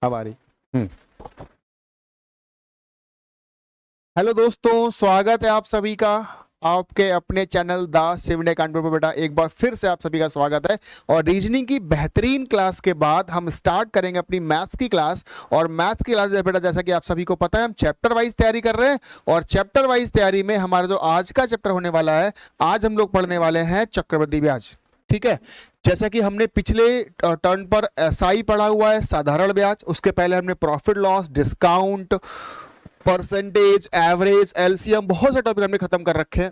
अब आ रही। हम्म। हेलो दोस्तों, स्वागत है आप सभी का आपके अपने चैनल द सिवन कानपुर पर। बेटा एक बार फिर से आप सभी का स्वागत है। और रीजनिंग की बेहतरीन क्लास के बाद हम स्टार्ट करेंगे अपनी मैथ्स की क्लास। और मैथ्स की क्लास बेटा जैसा कि आप सभी को पता है, हम चैप्टर वाइज तैयारी कर रहे हैं। और चैप्टर वाइज तैयारी में हमारा जो आज का चैप्टर होने वाला है, आज हम लोग पढ़ने वाले हैं चक्रवृद्धि ब्याज। ठीक है। जैसा कि हमने पिछले टर्न पर एसआई पढ़ा हुआ है, साधारण ब्याज। उसके पहले हमने profit loss, discount, percentage, average, LCM, बहुत से टॉपिक हमने खत्म कर रखे हैं।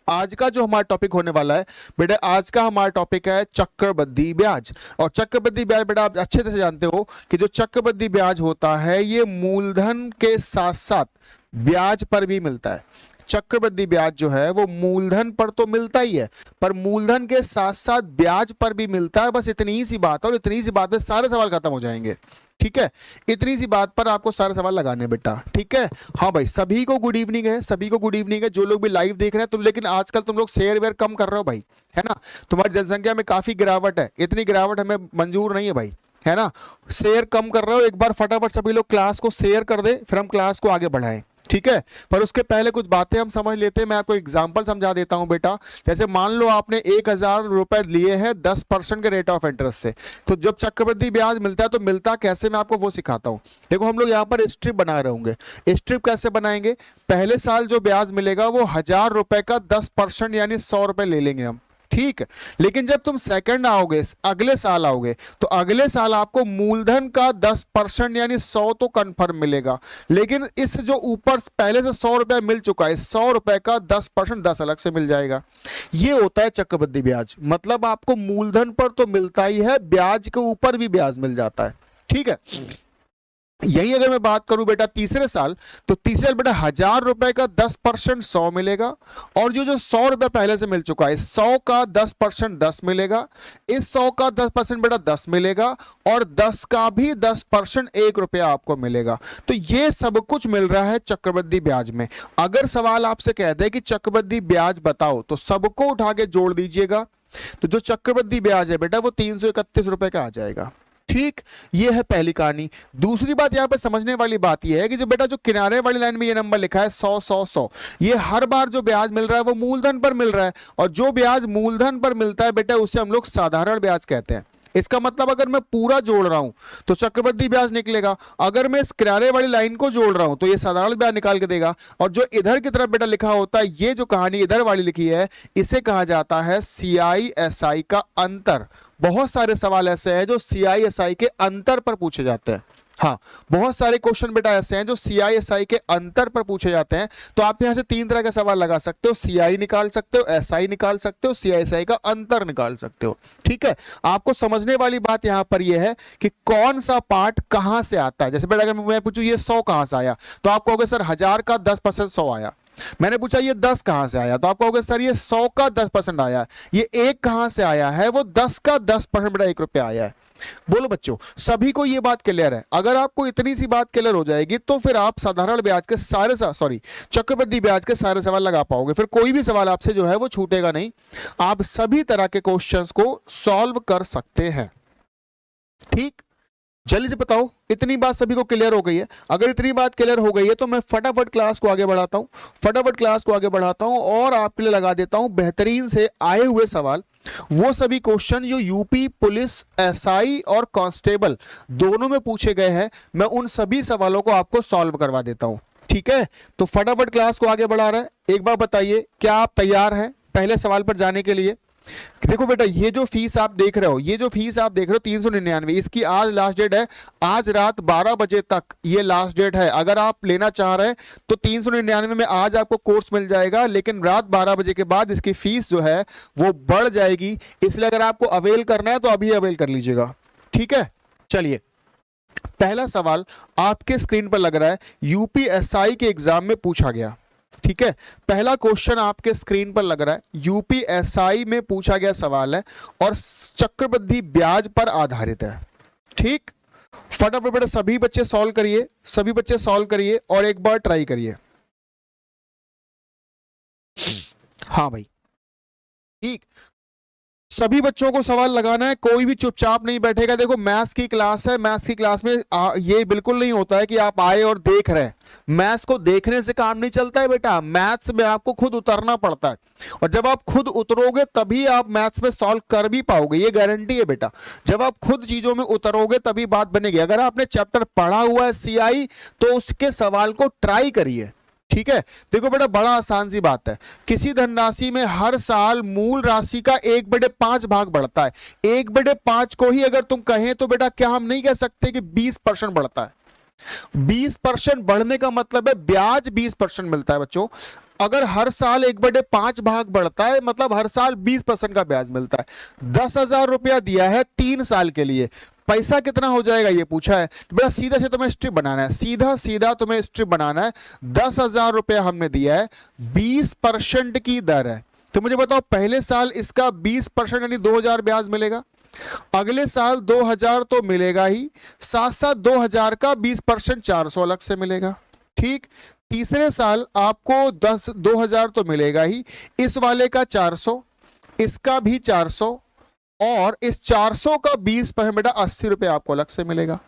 आज का जो हमारा टॉपिक होने वाला है बेटा, आज का हमारा टॉपिक है चक्रवृद्धि ब्याज। और चक्रवृद्धि ब्याज बेटा आप अच्छे तरह से जानते हो कि जो चक्रवृद्धि ब्याज होता है ये मूलधन के साथ साथ ब्याज पर भी मिलता है। चक्रवृद्धि ब्याज जो है वो मूलधन पर तो मिलता ही है, पर मूलधन के साथ साथ ब्याज पर भी मिलता है। बस इतनी ही सी बात है, और इतनी सी बात में सारे सवाल खत्म हो जाएंगे। ठीक है, इतनी सी बात पर आपको सारे सवाल लगाने बेटा। ठीक है। हाँ भाई, सभी को गुड इवनिंग है, सभी को गुड इवनिंग है जो लोग भी लाइव देख रहे हैं तुम। लेकिन आजकल तुम लोग शेयर वेयर कम कर रहे हो भाई, है ना। तुम्हारी जनसंख्या में काफी गिरावट है, इतनी गिरावट हमें मंजूर नहीं है भाई, है ना। शेयर कम कर रहे हो, एक बार फटाफट सभी लोग क्लास को शेयर कर दे, फिर हम क्लास को आगे बढ़ाएं। ठीक है। पर उसके पहले कुछ बातें हम समझ लेते हैं। मैं आपको एग्जांपल समझा देता हूं बेटा। जैसे मान लो आपने 1,000 रुपए लिए हैं 10% के रेट ऑफ इंटरेस्ट से, तो जब चक्रवृद्धि ब्याज मिलता है तो मिलता कैसे, मैं आपको वो सिखाता हूं। देखो हम लोग यहाँ पर स्ट्रिप बना रहे होंगे। स्ट्रिप कैसे बनाएंगे, पहले साल जो ब्याज मिलेगा वो 1,000 रुपए का 10% यानी 100 रुपए ले लेंगे हम। ठीक। लेकिन जब तुम सेकंड आओगे, अगले साल आओगे, तो अगले साल आपको मूलधन का 10% यानी 100 तो कंफर्म मिलेगा। लेकिन इस जो ऊपर पहले से 100 रुपया मिल चुका है, 100 रुपए का 10% 10 अलग से मिल जाएगा। ये होता है चक्रवृद्धि ब्याज। मतलब आपको मूलधन पर तो मिलता ही है, ब्याज के ऊपर भी ब्याज मिल जाता है। ठीक है। यही अगर मैं बात करूं बेटा तीसरे साल, तो तीसरे साल बेटा 1,000 रुपए का 10% 100 मिलेगा। और जो जो 100 रुपए पहले से मिल चुका है, 100 का 10% 10 मिलेगा। इस 100 का 10% बेटा 10 मिलेगा। और 10 का भी 10% 1 रुपया आपको मिलेगा। तो ये सब कुछ मिल रहा है चक्रवृद्धि ब्याज में। अगर सवाल आपसे कह दे कि चक्रवृद्धि ब्याज बताओ, तो सबको उठा के जोड़ दीजिएगा। तो जो चक्रवृद्धि ब्याज है बेटा वो 331 रुपए का आ जाएगा। ठीक। ये है पहली कहानी। दूसरी बात यहां पर समझने वाली बात यह है कि जो बेटा जो किनारे वाली लाइन में ये नंबर लिखा है 100 100 100, ये हर बार जो ब्याज मिल रहा है वो मूलधन पर मिल रहा है। और जो ब्याज मूलधन पर मिलता है बेटा उसे हम लोग साधारण ब्याज कहते हैं। इसका मतलब अगर मैं पूरा जोड़ रहा हूं तो चक्रवृद्धि ब्याज निकलेगा। अगर मैं इस किनारे वाली लाइन को जोड़ रहा हूं तो ये साधारण ब्याज निकाल के देगा। और जो इधर की तरफ बेटा लिखा होता है, ये जो कहानी इधर वाली लिखी है, इसे कहा जाता है CI/SI का अंतर। बहुत सारे सवाल ऐसे हैं जो CI/SI के अंतर पर पूछे जाते हैं। हाँ, बहुत सारे क्वेश्चन बेटा ऐसे हैं जो CI/SI के अंतर पर पूछे जाते हैं। तो आप यहां से 3 तरह का सवाल लगा सकते हो, CI निकाल सकते हो, SI निकाल सकते हो, CI/SI का अंतर निकाल सकते हो। ठीक है। आपको समझने वाली बात यहां पर यह है कि कौन सा पार्ट कहां से आता है। जैसे बेटा अगर मैं पूछूं ये 100 कहां से आया, तो आप कहोगे सर 1,000 का 10% 100 आया। मैंने पूछा ये 10 कहां से आया, तो आप कहोगे सर ये 100 का 10% आया। ये 1 कहां से आया है, वो 10 का 10% बेटा 1 रुपया आया है। बोलो बच्चों, सभी को ये बात क्लियर है। अगर आपको इतनी सी बात क्लियर हो जाएगी तो फिर आप साधारण ब्याज के सारे चक्रवृद्धि ब्याज के सारे सवाल लगा पाओगे। फिर कोई भी सवाल आपसे जो है वो छूटेगा नहीं। आप सभी तरह के क्वेश्चंस को सॉल्व कर सकते हैं। ठीक। जल्दी से बताओ, इतनी बात सभी को क्लियर हो गई है। अगर इतनी बात क्लियर हो गई है तो मैं फटाफट क्लास को आगे बढ़ाता हूं, और आपके लिए लगा देता हूं बेहतरीन से आए हुए सवाल। वो सभी क्वेश्चन जो यूपी पुलिस, एसआई और कांस्टेबल दोनों में पूछे गए हैं, मैं उन सभी सवालों को आपको सॉल्व करवा देता हूं। ठीक है। तो फटाफट क्लास को आगे बढ़ा रहे हैं। एक बार बताइए, क्या आप तैयार हैं पहले सवाल पर जाने के लिए। देखो बेटा, ये जो फीस आप देख रहे हो 399, इसकी आज लास्ट डेट है। आज रात 12 बजे तक ये लास्ट डेट है। अगर आप लेना चाह रहे हैं तो 399 में आज आपको कोर्स मिल जाएगा। लेकिन रात 12 बजे के बाद इसकी फीस जो है वो बढ़ जाएगी। इसलिए अगर आपको अवेल करना है तो अभी अवेल कर लीजिएगा। ठीक है। चलिए, पहला सवाल आपके स्क्रीन पर लग रहा है, यूपीएसआई के एग्जाम में पूछा गया। ठीक है। पहला क्वेश्चन आपके स्क्रीन पर लग रहा है, यूपीएसआई में पूछा गया सवाल है और चक्रवृद्धि ब्याज पर आधारित है। ठीक। फटाफट बेटा सभी बच्चे सॉल्व करिए और एक बार ट्राई करिए। हाँ भाई। ठीक। सभी बच्चों को सवाल लगाना है, कोई भी चुपचाप नहीं बैठेगा। देखो मैथ्स की क्लास है, मैथ्स की क्लास में ये बिल्कुल नहीं होता है कि आप आए और देख रहे हैं। मैथ्स को देखने से काम नहीं चलता है बेटा, मैथ्स में आपको खुद उतरना पड़ता है, और जब आप खुद उतरोगे तभी आप मैथ्स में सॉल्व कर भी पाओगे, ये गारंटी है बेटा। जब आप खुद चीजों में उतरोगे तभी बात बनेगी। अगर आपने चैप्टर पढ़ा हुआ है सीआई तो उसके सवाल को ट्राई करिए, ठीक है। देखो बेटा बड़ा आसान सी बात है, किसी धनराशि में हर साल मूल राशि का 1/5 भाग बढ़ता है। 1/5 को ही अगर तुम कहें तो बेटा क्या हम नहीं कह सकते कि 20% बढ़ता है। 20% बढ़ने का मतलब है ब्याज 20% मिलता है बच्चों। अगर हर साल 1/5 भाग बढ़ता है मतलब हर साल 20% का ब्याज मिलता है। 10,000 रुपया दिया है 3 साल के लिए, पैसा कितना हो जाएगा ये पूछा है। तो बेटा सीधा से तुम्हें स्ट्रिप बनाना है, सीधा सीधा तुम्हें स्ट्रिप बनाना है। 10,000 रुपया हमने दिया है, 20% की दर है, तो मुझे बताओ पहले साल इसका 20% यानी 2,000 ब्याज मिलेगा, अगले साल 2,000 तो मिलेगा ही, साथ साथ 2,000 का 20% 400 अलग से मिलेगा, ठीक। तीसरे साल आपको 2,000 तो मिलेगा ही, इस वाले का 400, इसका भी 400, और इस 400 का 20% बेटा 80 रुपए आपको अलग से मिलेगा।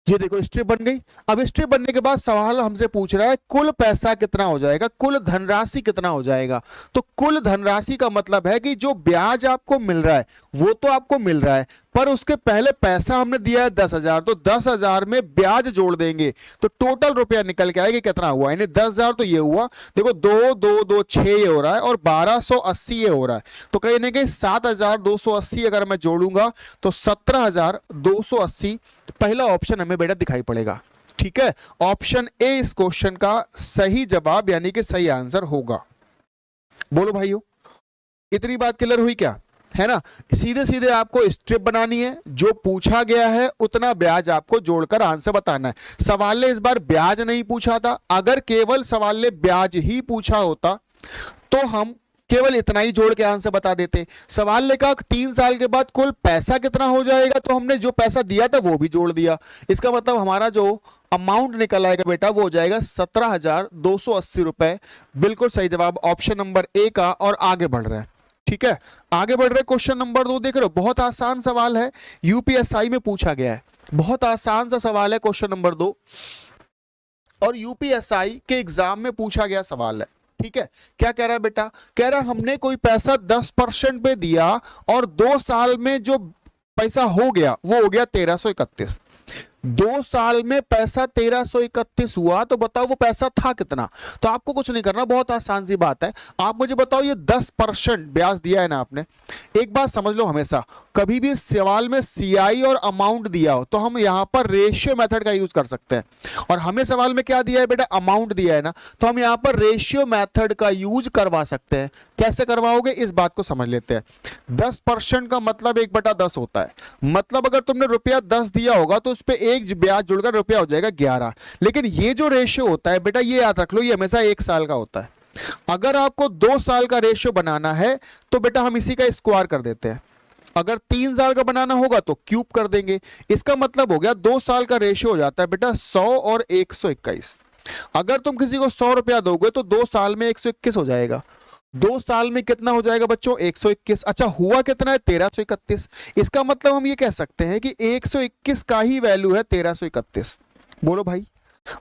ये देखो स्ट्रिप बन गई। अब स्ट्रिप बनने के बाद सवाल हमसे पूछ रहा है कुल पैसा कितना हो जाएगा, कुल धनराशि कितना हो जाएगा। तो कुल धनराशि का मतलब है कि जो ब्याज आपको मिल रहा है वो तो आपको मिल रहा है, पर उसके पहले पैसा हमने दिया है 10,000, तो 10,000 में ब्याज जोड़ देंगे तो टोटल रुपया निकल के आएगा कितना हुआ, यानी 10,000 तो ये हुआ, देखो 2 2 2 6 ये हो रहा है, और 1280 ये हो रहा है, तो कहीं ना कहीं 7,280 अगर मैं जोड़ूंगा तो 17,280 पहला ऑप्शन हमें बेटा दिखाई पड़ेगा, ठीक है। ऑप्शन ए इस क्वेश्चन का सही जवाब यानी कि सही आंसर होगा। बोलो भाइयों, इतनी बात क्लियर हुई क्या, है ना। सीधे सीधे आपको स्ट्रिप बनानी है, जो पूछा गया है उतना ब्याज आपको जोड़कर आंसर बताना है। सवाल ने इस बार ब्याज नहीं पूछा था, अगर केवल सवाल ने ब्याज ही पूछा होता तो हम केवल इतना ही जोड़ के आंसर बता देते। सवाल ने कहा 3 साल के बाद कुल पैसा कितना हो जाएगा, तो हमने जो पैसा दिया था वो भी जोड़ दिया। इसका मतलब हमारा जो अमाउंट निकल आएगा बेटा वो हो जाएगा 17,280 रुपए। बिल्कुल सही जवाब ऑप्शन नंबर ए का। और आगे बढ़ रहे हैं, ठीक है, आगे बढ़ रहे हैं। क्वेश्चन नंबर 2 देख रहे हो, बहुत आसान सवाल है, यूपीएसआई में पूछा गया है, बहुत आसान सा सवाल है क्वेश्चन नंबर 2, और यूपीएसआई के एग्जाम में पूछा गया सवाल है, ठीक है। क्या कह रहा है बेटा, कह रहा है हमने कोई पैसा 10% पे दिया और 2 साल में जो पैसा हो गया वो हो गया 1331। 2 साल में पैसा 1331 हुआ, तो बताओ वो पैसा था कितना। तो आपको कुछ नहीं करना, बहुत आसान सी बात है, आप मुझे बताओ ये 10% ब्याज दिया है ना आपने। एक बात समझ लो, हमेशा कभी भी सवाल में सीआई और अमाउंट दिया हो तो हम यहां पर रेशियो मेथड का यूज कर सकते हैं, और हमें सवाल में क्या दिया है बेटा, अमाउंट दिया है ना, तो हम यहां पर रेशियो मेथड का यूज करवा सकते हैं। कैसे करवाओगे इस बात को समझ लेते हैं। 10% का मतलब 1/10 होता है, मतलब अगर तुमने रुपया 10 दिया होगा तो उस पर एक ब्याज जुड़कर रुपया हो जाएगा 11। लेकिन ये जो रेशियो होता है बेटा ये याद रख लो, ये हमेशा 1 साल का होता है। अगर आपको 2 साल का रेशियो बनाना है तो बेटा हम इसी का स्क्वायर कर देते हैं, अगर 3 साल का बनाना होगा तो क्यूब कर देंगे। इसका मतलब हो गया 2 साल का रेशियो हो जाता है बेटा 100 और 121। अगर तुम किसी को 100 रुपया दोगे तो 2 साल में 121 हो जाएगा, 2 साल में कितना हो जाएगा बच्चों 121। अच्छा हुआ कितना है 1331। इसका मतलब हम ये कह सकते हैं कि 121 का ही वैल्यू है 1331। बोलो भाई,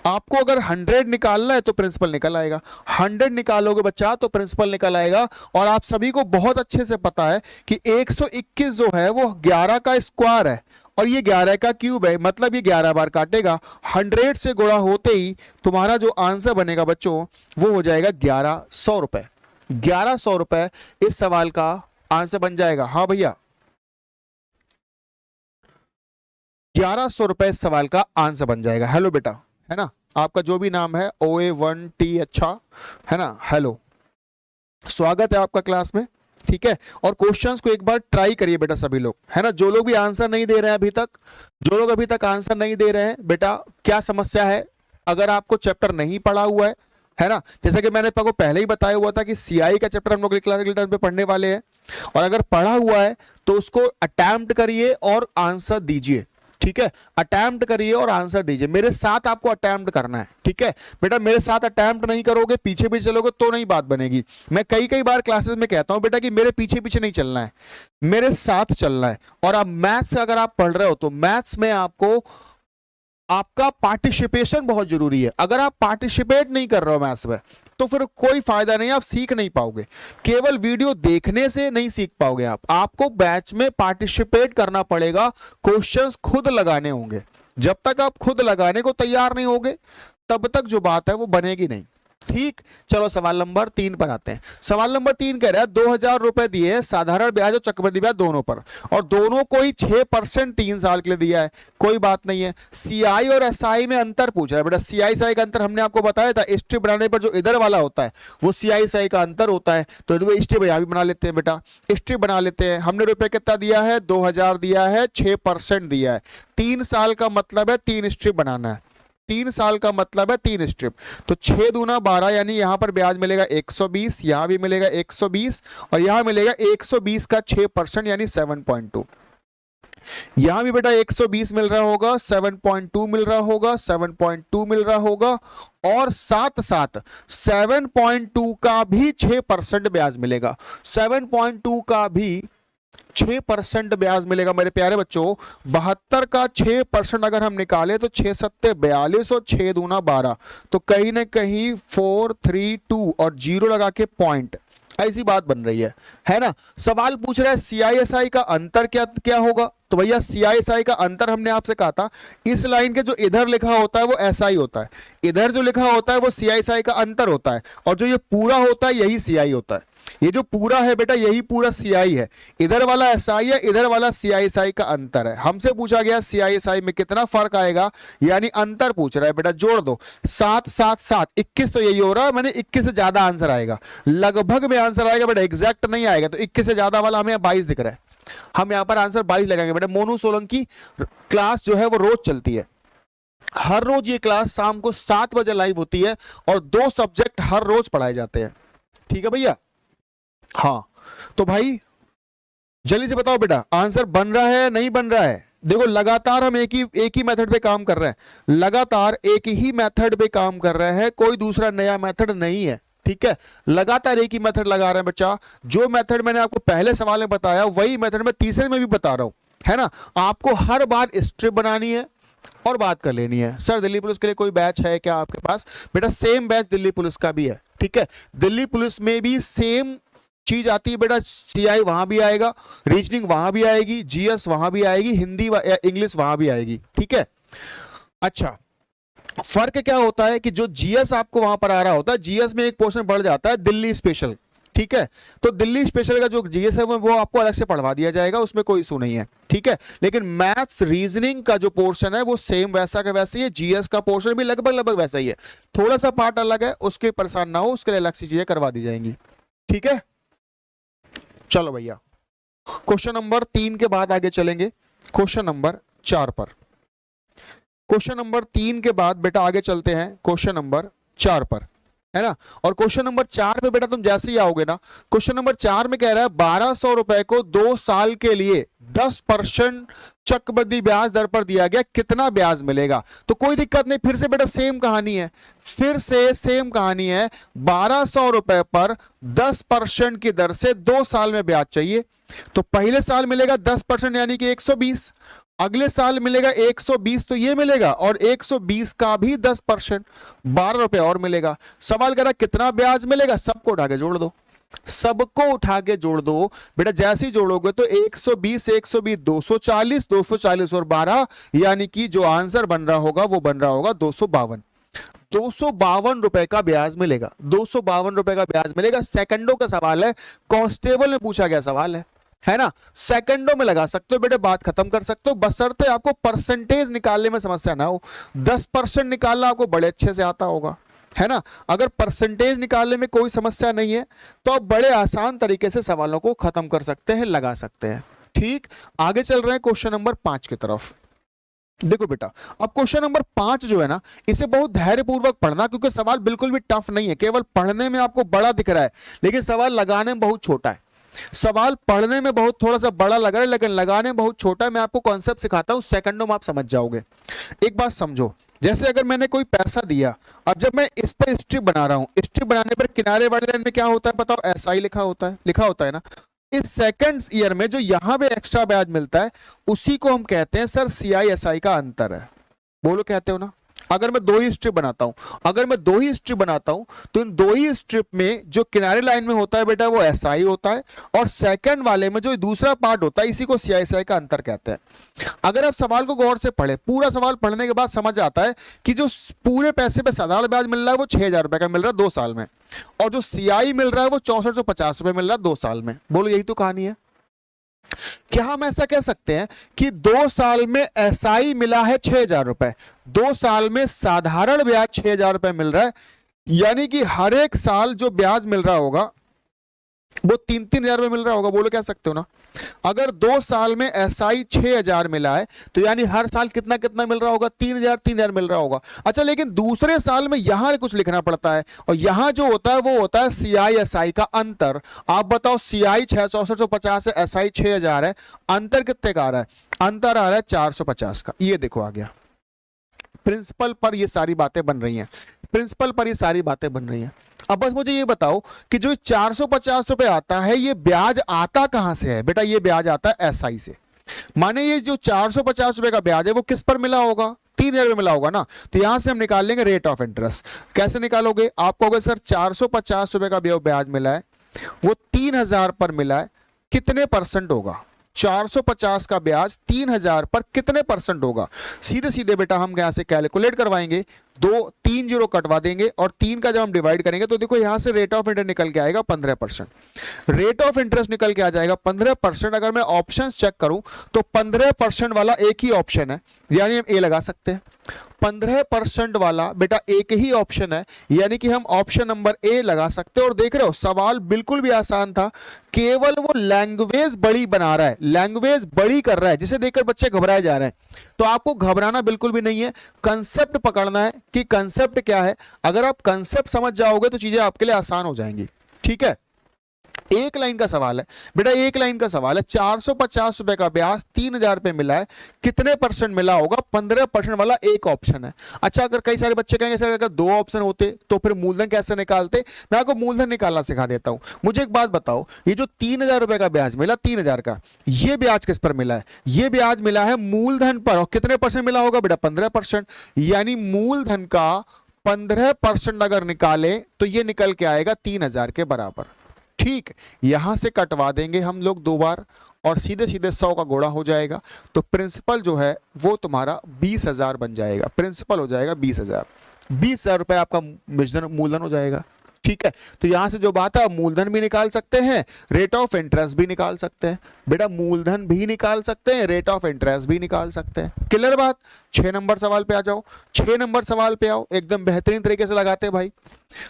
आपको अगर 100 निकालना है तो प्रिंसिपल निकल आएगा, 100 निकालोगे बच्चा तो प्रिंसिपल निकल आएगा। और आप सभी को बहुत अच्छे से पता है कि 121 जो है वो 11 का स्क्वायर है और ये 11 का क्यूब है, मतलब ये 11 बार काटेगा। 100 से गुणा होते ही तुम्हारा जो आंसर बनेगा बच्चों वो हो जाएगा 1100 रुपए। 1100 रुपए इस सवाल का आंसर बन जाएगा। हाँ भैया, 1100 रुपए इस सवाल का आंसर बन जाएगा। हेलो बेटा, है ना, आपका जो भी नाम है OA1T, अच्छा है ना, हेलो, स्वागत है आपका क्लास में, ठीक है। और क्वेश्चंस को एक बार ट्राई करिए बेटा सभी लोग, है ना। जो लोग भी आंसर नहीं दे रहे हैं अभी तक, जो लोग अभी तक आंसर नहीं दे रहे हैं बेटा, क्या समस्या है। अगर आपको चैप्टर नहीं पढ़ा हुआ है ना, जैसा कि मैंने आपको पहले ही बताया हुआ था कि सीआई का चैप्टर हम लोग अगले टर्म पे पढ़ने वाले हैं, और अगर पढ़ा हुआ है तो उसको अटेम्प्ट करिए और आंसर दीजिए। ठीक है, अटेम्प्ट करिए और आंसर दीजिए। मेरे साथ आपको अटेम्प्ट करना है, ठीक है बेटा। मेरे साथ अटेम्प्ट नहीं करोगे, पीछे पीछे चलोगे तो नहीं बात बनेगी। मैं कई कई बार क्लासेस में कहता हूं बेटा कि मेरे पीछे पीछे नहीं चलना है, मेरे साथ चलना है। और अब मैथ्स अगर आप पढ़ रहे हो तो मैथ्स में आपको आपका पार्टिसिपेशन बहुत जरूरी है। अगर आप पार्टिसिपेट नहीं कर रहे हो मैथ्स में तो फिर कोई फायदा नहीं, आप सीख नहीं पाओगे। केवल वीडियो देखने से नहीं सीख पाओगे आप, आपको बैच में पार्टिसिपेट करना पड़ेगा, क्वेश्चंस खुद लगाने होंगे। जब तक आप खुद लगाने को तैयार नहीं होगे तब तक जो बात है वो बनेगी नहीं, ठीक। चलो सवाल नंबर 3 पर आते हैं। सवाल नंबर 3 कह रहा है 2000 रुपए दिए साधारण ब्याज और चक्रवृद्धि ब्याज दोनों पर, और दोनों को ही 6% 3 साल के लिए दिया है। कोई बात नहीं है। सीआई और एसआई में अंतर पूछ रहा है बेटा। सीआई एसआई का अंतर हमने आपको बताया था, स्ट्रिप बनाने पर जो इधर वाला होता है वो सीआई एसआई का अंतर होता है। तो स्ट्रिप यहां भी बना लेते हैं बेटा, स्ट्रिप बना लेते हैं। हमने रुपए कितना दिया है, 2000 दिया है, 6% दिया है। 3 साल का मतलब है 3 स्ट्रिप बनाना है, 3 साल का मतलब है 3 स्ट्रिप। तो 6 दूना 12, यानी यहां पर ब्याज मिलेगा 120, यहां भी मिलेगा 120 और यहां मिलेगा 120 का 6% यानी 7.2। यहां भी बेटा 120 मिल रहा होगा, 7.2 मिल रहा होगा, 7.2 मिल रहा होगा और साथ साथ 7.2 का भी 6% ब्याज मिलेगा। 7.2 का भी 6% ब्याज मिलेगा मेरे प्यारे बच्चों। 72 का 6% अगर हम निकाले तो 6 सत्ते 42 और 6 दूना 12, तो कहीं ना कहीं 432 और 0 लगा के पॉइंट, ऐसी बात बन रही है ना। सवाल पूछ रहा है सीआईएसआई का अंतर क्या क्या होगा। तो भैया सीआईएसआई का अंतर हमने आपसे कहा था, इस लाइन के जो इधर लिखा होता है वो एसआई होता है, इधर जो लिखा होता है वो सीआईएसआई का अंतर होता है, और जो ये पूरा होता है यही सीआई होता है। ये जो पूरा है बेटा यही पूरा सीआई है, इधर वाला एसआई है, इधर वाला सीआईएसआई का अंतर है। हमसे पूछा गया सीआईएसआई में कितना फर्क आएगा, यानी अंतर पूछ रहा है बेटा। जोड़ दो 7 7 7 21, तो यही हो रहा है, मैंने 21 से ज्यादा आंसर आएगा, लगभग में आंसर आएगा बेटा, एग्जैक्ट नहीं आएगा। तो 21 से ज्यादा वाला हमें 22 दिख रहा है, हम यहां पर आंसर 22 लगाएंगे बेटा। मोनू सोलंकी क्लास जो है वो रोज चलती है, हर रोज ये क्लास शाम को 7 बजे लाइव होती है और 2 सब्जेक्ट हर रोज पढ़ाए जाते हैं, ठीक है भैया। हाँ तो भाई जल्दी से बताओ बेटा, आंसर बन रहा है नहीं बन रहा है। देखो लगातार हम एक ही मेथड पे काम कर रहे हैं, लगातार एक ही मेथड पे काम कर रहे हैं, कोई दूसरा नया मेथड नहीं है, ठीक है। लगातार एक ही मेथड लगा रहे हैं बच्चा। जो मेथड मैंने आपको पहले सवाल में बताया वही मेथड मैं तीसरे में भी बता रहा हूं, है ना। आपको हर बार स्ट्रिप बनानी है और बात कर लेनी है। सर दिल्ली पुलिस के लिए कोई बैच है क्या आपके पास? बेटा सेम बैच दिल्ली पुलिस का भी है, ठीक है। दिल्ली पुलिस में भी सेम चीज आती है बेटा, सीआई वहां भी आएगा, रीजनिंग वहां भी आएगी, जीएस वहां भी आएगी, हिंदी इंग्लिश वहां भी आएगी, ठीक है। अच्छा फर्क क्या होता है कि जो जीएस आपको वहां पर आ रहा होता है, जीएस में एक पोर्शन बढ़ जाता है दिल्ली स्पेशल, ठीक है। तो दिल्ली स्पेशल का जो जीएस है वो आपको अलग से पढ़वा दिया जाएगा, उसमें कोई इशू नहीं है, ठीक है। लेकिन मैथ्स रीजनिंग का जो पोर्शन है वो सेम वैसा का वैसा ही है, जीएस का पोर्शन भी लगभग वैसा ही है, थोड़ा सा पार्ट अलग है, उसके परेशान ना हो, उसके लिए अलग सी चीजें करवा दी जाएंगी, ठीक है। चलो भैया क्वेश्चन नंबर 3 के बाद आगे चलेंगे क्वेश्चन नंबर 4 पर। क्वेश्चन नंबर 3 के बाद बेटा आगे चलते हैं क्वेश्चन नंबर 4 पर, है ना। और क्वेश्चन नंबर 4 पे बेटा तुम जैसे ही आओगे ना, क्वेश्चन नंबर 4 में कह रहा है 1200 रुपए को 2 साल के लिए 10% चक्रवृद्धि ब्याज दर पर दिया गया, कितना ब्याज मिलेगा? तो कोई दिक्कत नहीं, फिर से बेटा सेम कहानी है, फिर से सेम कहानी है। 1200 रुपए पर 10% की दर से 2 साल में ब्याज चाहिए। तो पहले साल मिलेगा 10% यानी कि 120, अगले साल मिलेगा 120, तो ये मिलेगा, और 120 का भी 10% 12 रुपए और मिलेगा। सवाल करा कितना ब्याज मिलेगा, सबको उठा के जोड़ दो, सबको उठा के जोड़ दो बेटा। जैसे ही जोड़ोगे तो 120 120 240 240 और 12, यानी कि जो आंसर बन रहा होगा वो बन रहा होगा 252। 252 रुपए का ब्याज मिलेगा, 252 रुपए का ब्याज मिलेगा। सेकंडों का सवाल है, कांस्टेबल में पूछा गया सवाल है ना। सेकंडों में लगा सकते हो बेटे, बात खत्म कर सकते हो, बशर्ते आपको परसेंटेज निकालने में समस्या ना हो। 10% निकालना आपको बड़े अच्छे से आता होगा, है ना। अगर परसेंटेज निकालने में कोई समस्या नहीं है तो आप बड़े आसान तरीके से सवालों को खत्म कर सकते हैं, लगा सकते हैं, ठीक। आगे चल रहे हैं क्वेश्चन नंबर 5 की तरफ। देखो बेटा अब क्वेश्चन नंबर 5 जो है ना, इसे बहुत धैर्यपूर्वक पढ़ना, क्योंकि सवाल बिल्कुल भी टफ नहीं है, केवल पढ़ने में आपको बड़ा दिख रहा है लेकिन सवाल लगाने में बहुत छोटा है। सवाल पढ़ने में बहुत थोड़ा सा बड़ा लग रहा है लेकिन लगाने में बहुत छोटा है। मैं आपको कॉन्सेप्ट सिखाता हूं, सेकंडों में आप समझ जाओगे। एक बात समझो, जैसे अगर मैंने कोई पैसा दिया, अब जब मैं इस पर स्ट्रिप बना रहा हूं, स्ट्रिप बनाने पर किनारे वाली लाइन में क्या होता है बताओ, एसआई लिखा होता है ना। इस सेकंड ईयर में जो यहां पे एक्स्ट्रा ब्याज मिलता है उसी को हम कहते हैं सर सीआई एसआई का अंतर है। बोलो कहते हो ना। अगर मैं दो ही स्ट्रिप बनाता हूं, तो इन दो ही स्ट्रिप में जो किनारे लाइन में होता है बेटा वो एसआई होता है, और सेकंड वाले में जो दूसरा पार्ट होता है इसी को सीआईएसआई का अंतर कहते हैं। अगर आप सवाल को गौर से पढ़े, पूरा सवाल पढ़ने के बाद समझ आता है कि जो पूरे पैसे पे साधारण ब्याज मिल रहा है वो 6,000 रुपए का मिल रहा है 2 साल में, और जो सीआई मिल रहा है वो 6450 रुपए मिल रहा है 2 साल में। बोलो यही तो कहानी है। क्या हम ऐसा कह सकते हैं कि 2 साल में एसआई मिला है 6,000 रुपए, 2 साल में साधारण ब्याज 6,000 रुपए मिल रहा है, यानी कि हर एक साल जो ब्याज मिल रहा होगा वो 3-3 हजार रुपए मिल रहा होगा। बोलो कह सकते हो ना। अगर 2 साल में एसआई 6,000 मिला है तो यानी हर साल कितना कितना मिल रहा होगा, 3,000 मिल रहा होगा। अच्छा, लेकिन दूसरे साल में यहां कुछ लिखना पड़ता है, और यहां जो होता है वो होता है सीआई एसआई का अंतर। आप बताओ, सीआई 6450 है, एसआई 6,000 है, अंतर कितने का आ रहा है? अंतर आ रहा है 450 का। ये देखो आ गया। प्रिंसिपल पर ये सारी बातें बन रही हैं, अब बस मुझे ये बताओ कि जो 450 रुपए आता है ये ब्याज आता कहां से है? बेटा ये ब्याज आता है एसआई से। माने ये जो 450 रुपए का ब्याज है वो किस पर मिला होगा? 3,000 रुपए मिला होगा ना। तो यहां से हम निकाल लेंगे रेट ऑफ इंटरेस्ट। कैसे निकालोगे? आप कहोगे सर 450 रुपए का ब्याज मिला है, वो 3,000 पर मिला है, कितने परसेंट होगा? 450 का ब्याज 3,000 पर कितने परसेंट होगा? सीधे सीधे बेटा हम यहां से कैलकुलेट करवाएंगे, 3 जीरो कटवा देंगे, और 3 का जब हम डिवाइड करेंगे तो देखो यहां से रेट ऑफ इंटरेस्ट निकल के आएगा 15%। रेट ऑफ इंटरेस्ट निकल के आ जाएगा 15%। अगर मैं ऑप्शन चेक करूं तो 15% वाला एक ही ऑप्शन है, यानी हम ए लगा सकते हैं। 15% वाला बेटा एक ही ऑप्शन है, यानी कि हम ऑप्शन नंबर ए लगा सकते हैं। और देख रहे हो सवाल बिल्कुल भी आसान था, केवल वो लैंग्वेज बड़ी बना रहा है, लैंग्वेज बड़ी कर रहा है, जिसे देखकर बच्चे घबराए जा रहे हैं। तो आपको घबराना बिल्कुल भी नहीं है, कंसेप्ट पकड़ना है कि कंसेप्ट क्या है। अगर आप कंसेप्ट समझ जाओगे तो चीजें आपके लिए आसान हो जाएंगी। ठीक है, एक लाइन का सवाल है बेटा, एक लाइन का सवाल है। 450 रुपए का ब्याज 3,000 रुपए मिला है, कितने परसेंट मिला होगा? 15% वाला एक ऑप्शन है। अच्छा, अगर कई सारे बच्चे कहेंगे सर अगर 2 ऑप्शन होते तो फिर मूलधन कैसे निकालते? मैं आपको मूलधन निकालना सिखा देता हूं। मुझे एक बात बताओ, ये जो 3,000 रुपए का ब्याज मिला, 3,000 का, ये ब्याज किस पर मिला है? ये ब्याज मिला है मूलधन पर, और कितने परसेंट मिला होगा बेटा? 15%। यानी मूलधन का 15% अगर निकाले तो ये निकल के आएगा 3,000 के बराबर। ठीक, यहां से कटवा देंगे हम लोग 2 बार, और सीधे सीधे 100 का गुणा हो जाएगा, तो प्रिंसिपल जो है वो तुम्हारा 20,000 बन जाएगा। प्रिंसिपल हो जाएगा 20,000। 20,000 रुपए आपका मूलधन हो जाएगा। ठीक है, तो यहां से जो बात है मूलधन भी निकाल सकते हैं, रेट ऑफ इंटरेस्ट भी निकाल सकते हैं। बेटा मूलधन भी निकाल सकते हैं, रेट ऑफ इंटरेस्ट भी निकाल सकते हैं। क्लियर बात? 6 नंबर सवाल पे आ जाओ। 6 नंबर सवाल पे आओ, एकदम बेहतरीन तरीके से लगाते हैं भाई।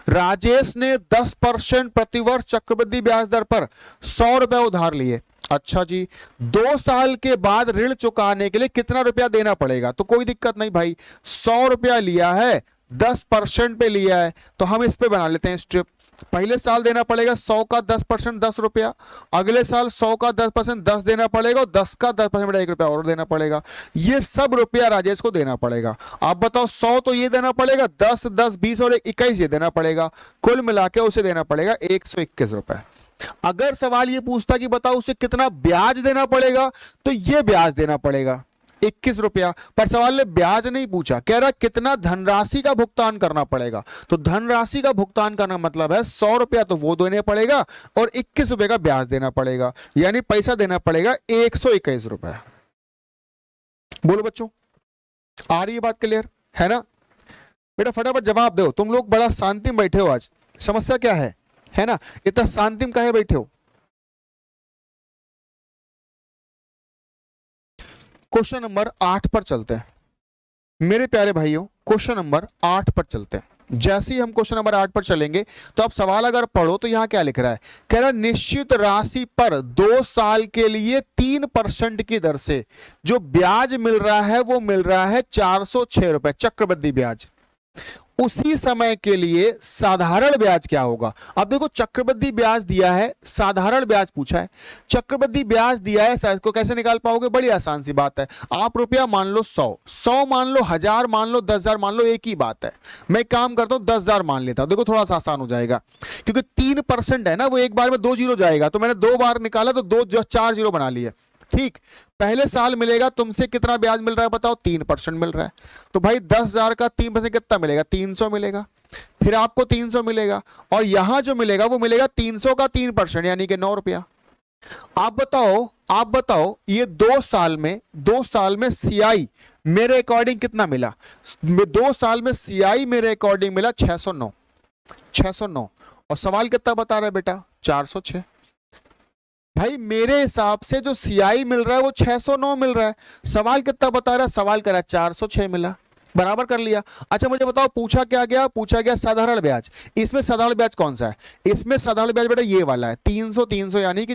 राजेश ने 10% प्रतिवर्ष चक्रवृद्धि ब्याज दर पर 100 रुपए उधार लिए। अच्छा जी, 2 साल के बाद ऋण चुकाने के लिए कितना रुपया देना पड़ेगा? तो कोई दिक्कत नहीं भाई, 100 रुपया लिया है, 10% पे लिया है, तो हम इस पे बना लेते हैं स्ट्रिप। पहले साल देना पड़ेगा 100 का 10% 10 रुपया, अगले साल 100 का 10% 10 देना पड़ेगा, और 10 का 10% 1 रुपया और देना पड़ेगा। ये सब रुपया राजेश को देना पड़ेगा। आप बताओ, 100 तो ये देना पड़ेगा, 10 10 20 और 21 ये देना पड़ेगा, कुल मिला के उसे देना पड़ेगा 121 रुपए। अगर सवाल ये पूछता कि बताओ उसे कितना ब्याज देना पड़ेगा, तो ये ब्याज देना पड़ेगा 21 रुपया, पर सवाल ने ब्याज नहीं पूछा, कह रहा कितना धनराशि का भुगतान करना पड़ेगा। तो धनराशि का भुगतान करना मतलब है 100 रुपया तो वो देने पड़ेगा और 21 रुपए का ब्याज देना पड़ेगा, यानी पैसा देना पड़ेगा 121 रुपए। बोलो बच्चों, आ रही है बात क्लियर है ना? बेटा फटाफट जवाब दो, तुम लोग बड़ा शांति में बैठे हो आज, समस्या क्या है ना? इतना शांति में काहे बैठे हो? क्वेश्चन नंबर 8 पर चलते हैं मेरे प्यारे भाइयों, क्वेश्चन नंबर 8 पर चलते हैं। जैसे ही हम क्वेश्चन नंबर 8 पर चलेंगे तो आप सवाल अगर पढ़ो तो यहां क्या लिख रहा है, कह रहा निश्चित राशि पर 2 साल के लिए 3% की दर से जो ब्याज मिल रहा है वो मिल रहा है 406 रुपए चक्रवृद्धि ब्याज। उसी समय के लिए साधारण ब्याज क्या होगा। अब देखो चक्रवृद्धि ब्याज दिया है, साधारण ब्याज पूछा है, चक्रवृद्धि ब्याज दिया है, सर को कैसे निकाल पाओगे, बड़ी आसान सी बात है। आप रुपया मान लो 100 मान लो, 1000 मान लो, 10,000 मान लो, एक ही बात है। मैं एक काम करता हूं 10,000 मान लेता हूं, देखो थोड़ा सा आसान हो जाएगा, क्योंकि 3% है ना, वो एक बार में 2 जीरो जाएगा, तो मैंने 2 बार निकाला तो 4 जीरो बना लिए। ठीक, पहले साल मिलेगा तुमसे कितना ब्याज मिल रहा है बताओ, 3% मिल रहा है। तो भाई 10,000 का 3% कितना मिलेगा, 300 मिलेगा। फिर आपको 300 मिलेगा, और यहां जो मिलेगा वो मिलेगा 300 का 3%, यानी कि 9 रुपया। आप बताओ ये 2 साल में सीआई मेरे अकॉर्डिंग कितना मिला। 2 साल में सीआई मेरे अकॉर्डिंग मिला 609। और सवाल कितना बता रहा है बेटा, 406। भाई मेरे हिसाब से जो सीआई मिल रहा है वो 609 मिल रहा है, सवाल कितना बता रहा है, सवाल करा 406 मिला, बराबर कर लिया। अच्छा मुझे बताओ पूछा क्या गया, पूछा गया साधारण ब्याज। इसमें साधारण ब्याज कौन सा है, इसमें साधारण ब्याज बेटा ये वाला है, 300 यानी कि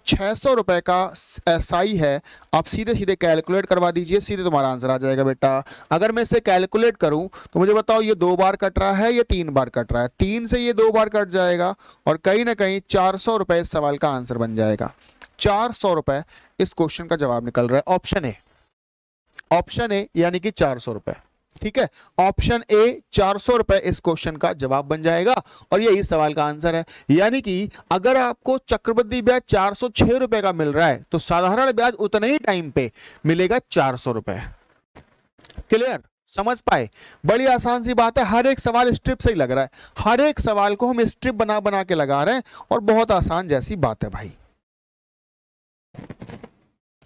600 रुपए का एसआई है। आप सीधे सीधे कैलकुलेट करवा दीजिए, सीधे तुम्हारा आंसर आ जाएगा बेटा। अगर मैं इसे कैलकुलेट करूं तो मुझे बताओ ये 2 बार कट रहा है, ये 3 बार कट रहा है, 3 से ये 2 बार कट जाएगा, और कहीं ना कहीं 400 रुपए इस सवाल का आंसर बन जाएगा। 400 रुपए इस क्वेश्चन का जवाब निकल रहा है, ऑप्शन ए यानी कि 400 रुपए। ठीक है, ऑप्शन ए 400 रुपए इस क्वेश्चन का जवाब बन जाएगा, और यही सवाल का आंसर है। यानी कि अगर आपको चक्रवृद्धि ब्याज 406 रुपए का मिल रहा है तो साधारण ब्याज उतने ही टाइम पे मिलेगा 400 रुपए। क्लियर, समझ पाए, बड़ी आसान सी बात है। हर एक सवाल स्ट्रिप से ही लग रहा है, हर एक सवाल को हम स्ट्रिप बना बना के लगा रहे हैं, और बहुत आसान जैसी बात है भाई,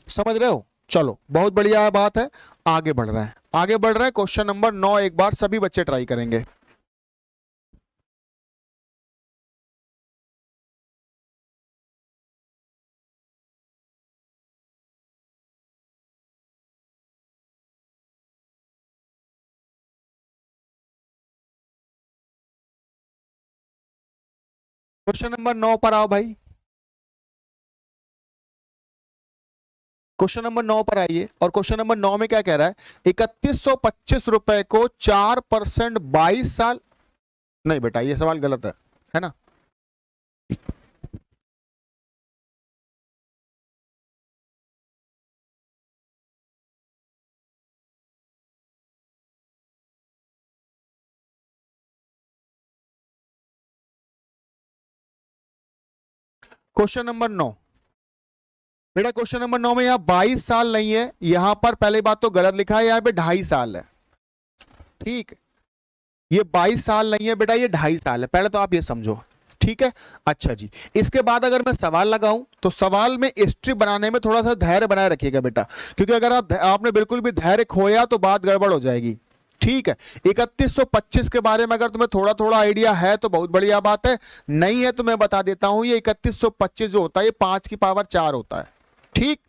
समझ रहे हो। चलो बहुत बढ़िया बात है, आगे बढ़ रहे हैं। क्वेश्चन नंबर 9 एक बार सभी बच्चे ट्राई करेंगे। क्वेश्चन नंबर 9 पर आओ भाई, क्वेश्चन नंबर 9 पर आइए। और क्वेश्चन नंबर 9 में क्या कह रहा है, 3125 रुपए को 4% 22 साल, नहीं बेटा ये सवाल गलत है ना। क्वेश्चन नंबर 9 बेटा, क्वेश्चन नंबर 9 में यहां 22 साल नहीं है, यहां पर पहले बात तो गलत लिखा है, यहां पे 2.5 साल है। ठीक, ये 22 साल नहीं है बेटा, ये 2.5 साल है, पहले तो आप ये समझो। ठीक है, अच्छा जी, इसके बाद अगर मैं सवाल लगाऊं तो सवाल में स्ट्रिप बनाने में थोड़ा सा धैर्य बनाए रखिएगा बेटा, क्योंकि अगर आपने बिल्कुल भी धैर्य खोया तो बात गड़बड़ हो जाएगी। ठीक है, 3125 के बारे में अगर तुम्हें थोड़ा थोड़ा आइडिया है तो बहुत बढ़िया बात है, नहीं है तो मैं बता देता हूं, ये 3125 जो होता है ये 5 की पावर 4 होता है। ठीक,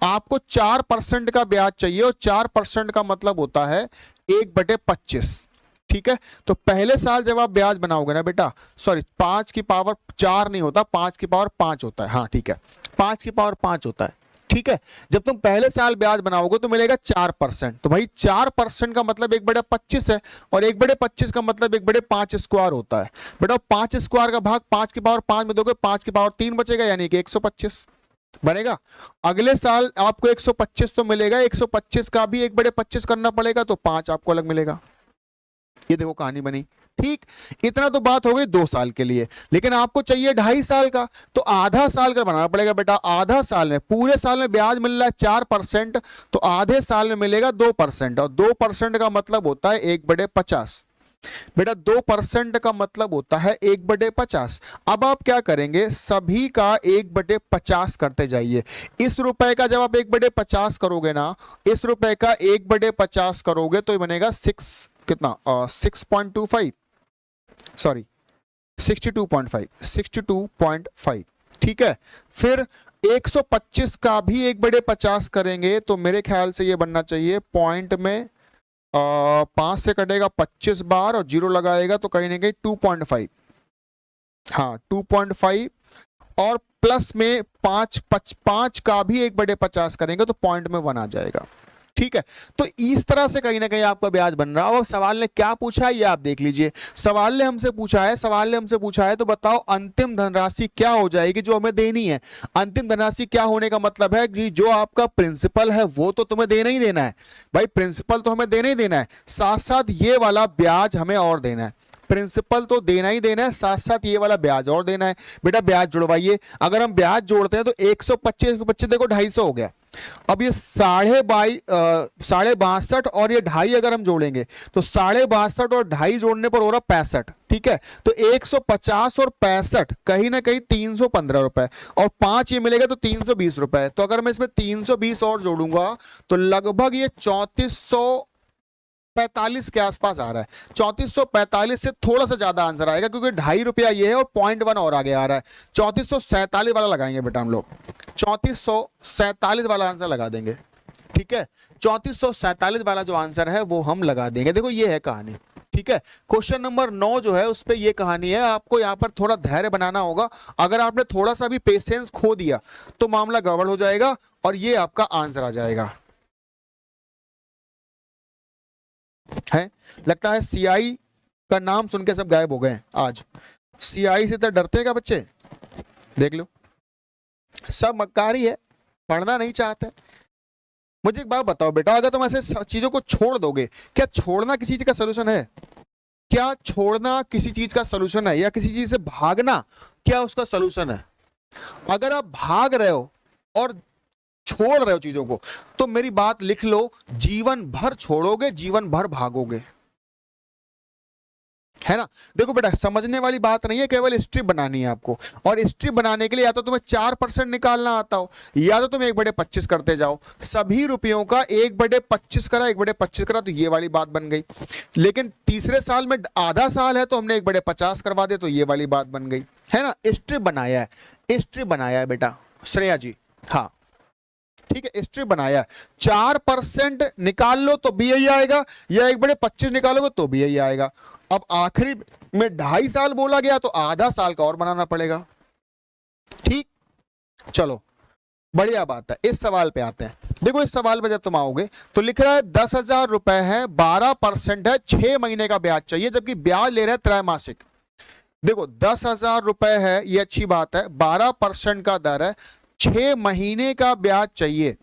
आपको 4% का ब्याज चाहिए, और 4% का मतलब होता है 1/25। ठीक है, तो पहले साल जब आप ब्याज बनाओगे ना बेटा, सॉरी 5 की पावर 4 नहीं होता, 5 की पावर 5 होता है। हाँ ठीक है, 5 की पावर 5 होता है। ठीक है, जब तुम पहले साल ब्याज बनाओगे तो मिलेगा 4%। तो भाई 4% का मतलब 1/25 है, और 1/25 का मतलब 1/5 स्क्वायर होता है। बेटा 5 स्क्वायर का भाग 5 की पावर 5 में दोगे, 5 की पावर 3 बचेगा, यानी कि 125 बनेगा। अगले साल आपको 125 तो मिलेगा, 125 का भी 1/25 करना पड़ेगा, तो 5 आपको अलग मिलेगा। ये देखो कहानी बनी। ठीक, इतना तो बात हो गई 2 साल के लिए, लेकिन आपको चाहिए 2.5 साल का, तो आधा साल का बनाना पड़ेगा बेटा। आधा साल में, पूरे साल में ब्याज मिल रहा है 4%, तो आधे साल में मिलेगा 2%, और 2% का मतलब होता है 1/50। बेटा 2% का मतलब होता है 1/50। अब आप क्या करेंगे, सभी का 1/50 करते जाइए। इस रुपए का जब आप 1/50 करोगे ना, इस रुपए का 1/50 करोगे तो ये बनेगा 6.25, सॉरी 62.5। ठीक है, फिर 125 का भी 1/50 करेंगे तो मेरे ख्याल से ये बनना चाहिए पॉइंट में 5 से कटेगा 25 बार, और 0 लगाएगा तो कहीं ना कहीं 2.5, हाँ 2.5, और प्लस में 5 का भी 1/50 करेंगे तो पॉइंट में 1 आ जाएगा। ठीक है, तो इस तरह से कहीं ना कहीं आपका ब्याज बन रहा है। अब सवाल ने क्या पूछा है ये आप देख लीजिए। सवाल ने हमसे पूछा है तो बताओ अंतिम धनराशि क्या हो जाएगी जो हमें देनी है। अंतिम धनराशि क्या होने का मतलब है कि जो आपका प्रिंसिपल है वो तो तुम्हें देना ही देना है भाई, प्रिंसिपल तो हमें देना ही देना है, साथ साथ ये वाला ब्याज हमें और देना है। प्रिंसिपल तो देना ही देना है, साथ साथ ये वाला ब्याज और देना है। बेटा ब्याज जुड़वाइए, अगर हम ब्याज जोड़ते हैं तो 125 देखो 250 हो गया। अब ये 62.5 और ये 2.5 अगर हम जोड़ेंगे तो 62.5 और 2.5 जोड़ने पर हो रहा 65। ठीक है, तो 150 और 65 कहीं ना कहीं 315 रुपए, और 5 ये मिलेगा तो 320 रुपए। तो अगर मैं इसमें 320 और जोड़ूंगा तो लगभग ये 3445 के आसपास आ रहा है। 3445 से थोड़ा सा ज्यादा आंसर आएगा क्योंकि 2.5 रुपया ये है और 0.1 और आगे आ रहा है। 3447 वाला लगाएंगे बेटा हम लोग, 3447 वाला आंसर लगा देंगे। ठीक है, 3447 वाला जो आंसर है वो हम लगा देंगे। देखो ये है कहानी। ठीक है, क्वेश्चन नंबर 9 जो है उस पे ये कहानी है। आपको यहां पर थोड़ा धैर्य बनाना होगा, अगर आपने थोड़ा सा भी पेशेंस खो दिया तो मामला गड़बड़ हो जाएगा और ये आपका आंसर आ जाएगा। है, लगता है सीआई का नाम सुन के सब गायब हो गए आज। सीआई से तो डरते हैं क्या बच्चे? देख लो, सब मक्कारी है, पढ़ना नहीं चाहते। मुझे एक बात बताओ बेटा, अगर तुम ऐसे चीजों को छोड़ दोगे, क्या छोड़ना किसी चीज का सोल्यूशन है? क्या छोड़ना किसी चीज का सोल्यूशन है? या किसी चीज से भागना क्या उसका सोल्यूशन है? अगर आप भाग रहे हो और छोड़ रहे हो चीजों को तो मेरी बात लिख लो, जीवन भर छोड़ोगे, जीवन भर भागोगे, है ना। देखो बेटा, समझने वाली बात नहीं है, केवल स्ट्रिप बनानी है आपको। और स्ट्रिप बनाने के लिए या तो तुम्हें 4% निकालना आता हो या तो तुम 1/25 करते जाओ। सभी रुपयों का 1/25 करा, 1/25 करा, तो ये वाली बात बन गई। लेकिन तीसरे साल में आधा साल है तो हमने 1/50 करवा दे, तो ये वाली बात बन गई, है ना। स्ट्रिप बनाया है, स्ट्रिप बनाया है बेटा श्रेया जी, हाँ ठीक है, स्ट्रिप बनाया। 4% निकाल लो तो भी यही आएगा, या 1/25 निकालोगे तो भी यही आएगा। अब आखिरी में 2.5 साल बोला गया तो आधा साल का और बनाना पड़ेगा। ठीक, चलो बढ़िया बात है। इस सवाल पे आते हैं। देखो इस सवाल पे जब तुम आओगे तो लिख रहा है 10,000 रुपए है, 12% है, 6 महीने का ब्याज चाहिए, जबकि ब्याज ले रहे हैं त्रैमासिक। देखो 10,000 रुपए है, ये अच्छी बात है, 12% का दर है, 6 महीने का ब्याज चाहिए,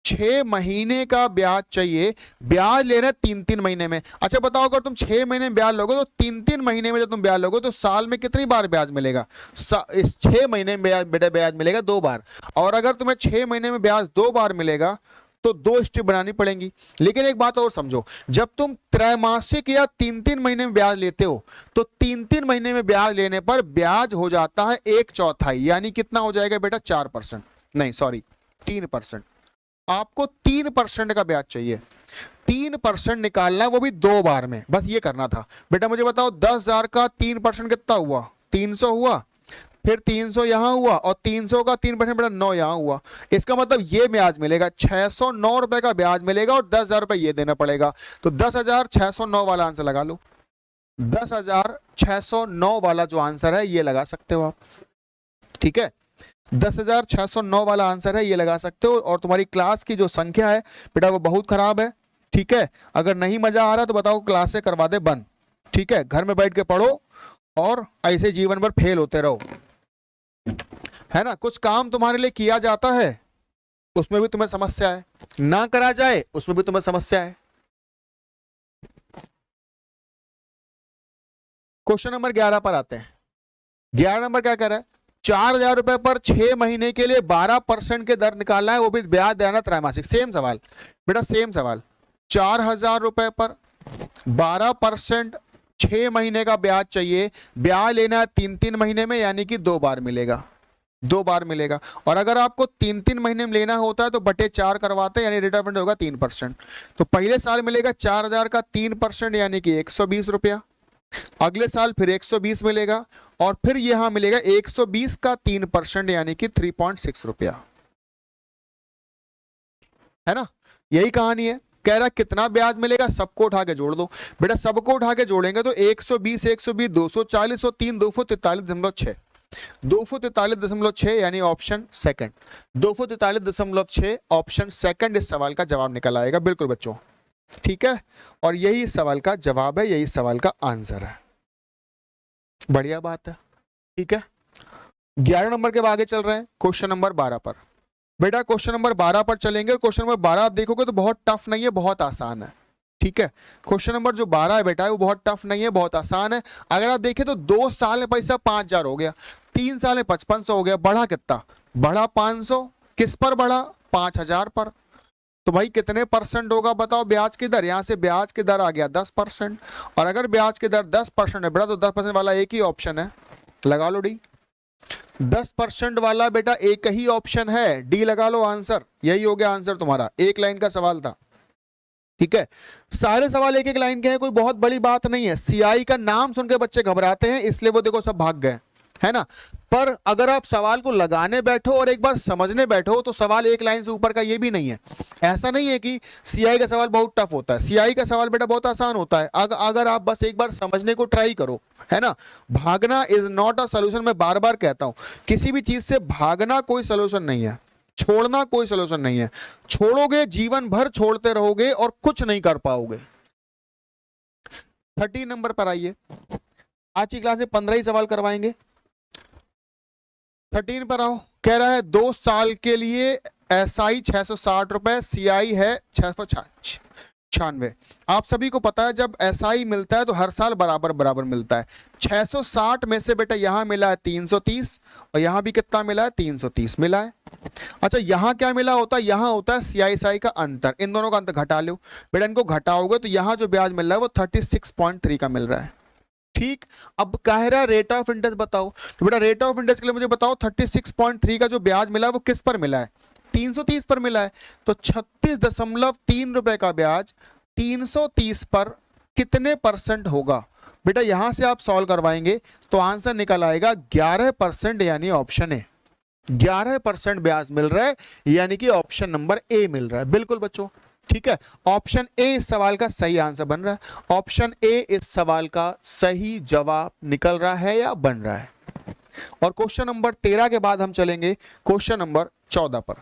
6 महीने का ब्याज चाहिए, ब्याज ले रहे हैं 3-3 महीने में। अच्छा बताओ, अगर तुम 6 महीने में ब्याज लोगे तो 3-3 महीने में जब तुम ब्याज लोगे तो साल में कितनी बार ब्याज मिलेगा? इस 6 महीने में ब्याज मिलेगा 2 बार। और अगर तुम्हें 6 महीने में ब्याज 2 बार मिलेगा तो 2 स्ट्रिप बनानी पड़ेंगी। लेकिन एक बात और समझो, जब तुम त्रैमासिक या 3-3 महीने में ब्याज लेते हो तो 3-3 महीने में ब्याज लेने पर ब्याज हो जाता है 1/4, यानी कितना हो जाएगा बेटा? 4%, नहीं सॉरी 3%। आपको 3% का ब्याज चाहिए, 3% निकालना है, वो भी 2 बार में। बस ये करना था बेटा। मुझे बताओ 10,000 का 3% कितना हुआ? 300 हुआ, फिर 300 यहां हुआ, और 300 का 3% बेटा 9 यहां हुआ। इसका मतलब ये ब्याज मिलेगा 609 रुपए का ब्याज मिलेगा, और 10,000 रुपए ये देना पड़ेगा। तो 10,609 वाला आंसर लगा लो। 10,609 वाला जो आंसर है ये लगा सकते हो आप। ठीक है, 10,609 वाला आंसर है, ये लगा सकते हो। और तुम्हारी क्लास की जो संख्या है बेटा वो बहुत खराब है। ठीक है, अगर नहीं मजा आ रहा तो बताओ क्लास से करवा दे बंद। ठीक है, घर में बैठ के पढ़ो और ऐसे जीवन भर फेल होते रहो, है ना। कुछ काम तुम्हारे लिए किया जाता है उसमें भी तुम्हें समस्या है, ना करा जाए उसमें भी तुम्हें समस्या है। क्वेश्चन नंबर 11 पर आते हैं। 11 नंबर क्या कह रहा है? 4,000 रुपए पर 6 महीने के लिए 12% के दर निकालना है, वो भी ब्याज देना त्रैमासिक। सेम सवाल बेटा, सेम सवाल। 4,000 रुपए पर 12%, 6 महीने का ब्याज चाहिए, ब्याज लेना है 3-3 महीने में, यानी कि 2 बार मिलेगा, 2 बार मिलेगा। और अगर आपको 3-3 महीने में लेना होता है तो बटे 4 करवाते हैं, यानी रेट ऑफ इंटरेस्ट होगा 3%। तो पहले साल मिलेगा 4,000 का 3%, यानी कि 120 रुपया। अगले साल फिर 120 मिलेगा, और फिर यहां मिलेगा 120 का 3%, यानी कि 3.6 रुपया, है ना। यही कहानी है। कह रहा कितना ब्याज मिलेगा, सबको उठा के जोड़ दो बेटा। सबको उठा के जोड़ेंगे तो 120 120 240 और 3 243.6, 243.6 यानी ऑप्शन सेकंड, 243.6 ऑप्शन सेकंड इस सवाल का जवाब निकल आएगा। बिल्कुल बच्चों, ठीक है, और यही इस सवाल का जवाब है, यही सवाल का आंसर है। बढ़िया बात है, ठीक है। 11 नंबर के आगे चल रहे हैं क्वेश्चन नंबर 12 पर। बेटा क्वेश्चन नंबर 12 पर चलेंगे और क्वेश्चन नंबर 12 आप देखोगे तो बहुत टफ नहीं है, बहुत आसान है, ठीक है। क्वेश्चन नंबर जो 12 है बेटा वो बहुत टफ नहीं है, बहुत आसान है। अगर आप देखें तो 2 साल में पैसा 5000 हो गया, 3 साल में 5500 हो गया, बढ़ा कितना? बढ़ा 500। किस पर बढ़ा? 5000 पर। तो भाई कितने परसेंट होगा बताओ ब्याज की दर? यहां से ब्याज की दर आ गया 10%, और अगर ब्याज की दर 10% है बेटा तो 10% वाला एक ही ऑप्शन है, लगा लो डी। 10% वाला बेटा एक ही ऑप्शन है, डी लगा लो आंसर। यही हो गया आंसर तुम्हारा, एक लाइन का सवाल था, ठीक है। सारे सवाल एक एक लाइन के हैं, कोई बहुत बड़ी बात नहीं है। सीआई का नाम सुनकर बच्चे घबराते हैं, इसलिए वो देखो सब भाग गए, है ना। पर अगर आप सवाल को लगाने बैठो और एक बार समझने बैठो तो सवाल एक लाइन से ऊपर का ये भी नहीं है। ऐसा नहीं है कि सीआई का सवाल बहुत टफ होता है, सीआई का सवाल बेटा बहुत आसान होता है, अगर आप बस एक बार समझने को ट्राई करो, है ना। भागना इज नॉट अ सोल्यूशन, मैं बार बार कहता हूं, किसी भी चीज से भागना कोई सोल्यूशन नहीं है, छोड़ना कोई सोल्यूशन नहीं है। छोड़ोगे जीवन भर छोड़ते रहोगे और कुछ नहीं कर पाओगे। 13 नंबर पर आइए, आज की क्लास में 15 ही सवाल करवाएंगे। 13 पर आओ, कह रहा है 2 साल के लिए एसआई 660 रुपए, सीआई है 696। आप सभी को पता है जब एसआई मिलता है तो हर साल बराबर बराबर मिलता है। 660 में से बेटा यहां मिला है 330 और यहां भी कितना मिला है? 330 मिला है। अच्छा यहां क्या मिला होता है? यहां होता है सीआईएसआई का अंतर, इन दोनों का अंतर घटा लो बेटा, इनको घटाओगे तो यहां जो ब्याज मिल रहा है वो 36.3 का मिल रहा है, ठीक। अब कह रहा है रेट ऑफ इंटरेस्ट बताओ, तो बेटा रेट ऑफ इंटरेस्ट के लिए मुझे बताओ 36.3 का जो ब्याज मिला है वो किस पर मिला है? 330 पर मिला है। तो 36.3 रुपए का ब्याज 330 पर कितने परसेंट होगा? बेटा यहां से आप सॉल्व करवाएंगे तो आंसर निकल आएगा 11%, यानी ऑप्शन ए। 11% ब्याज मिल रहा है, यानी कि ऑप्शन नंबर ए मिल रहा है। बिल्कुल बच्चों, ठीक है, ऑप्शन ए इस सवाल का सही आंसर बन रहा है। ऑप्शन ए इस सवाल का सही जवाब निकल रहा है या बन रहा है। और क्वेश्चन नंबर 13 के बाद हम चलेंगे क्वेश्चन नंबर 14 पर।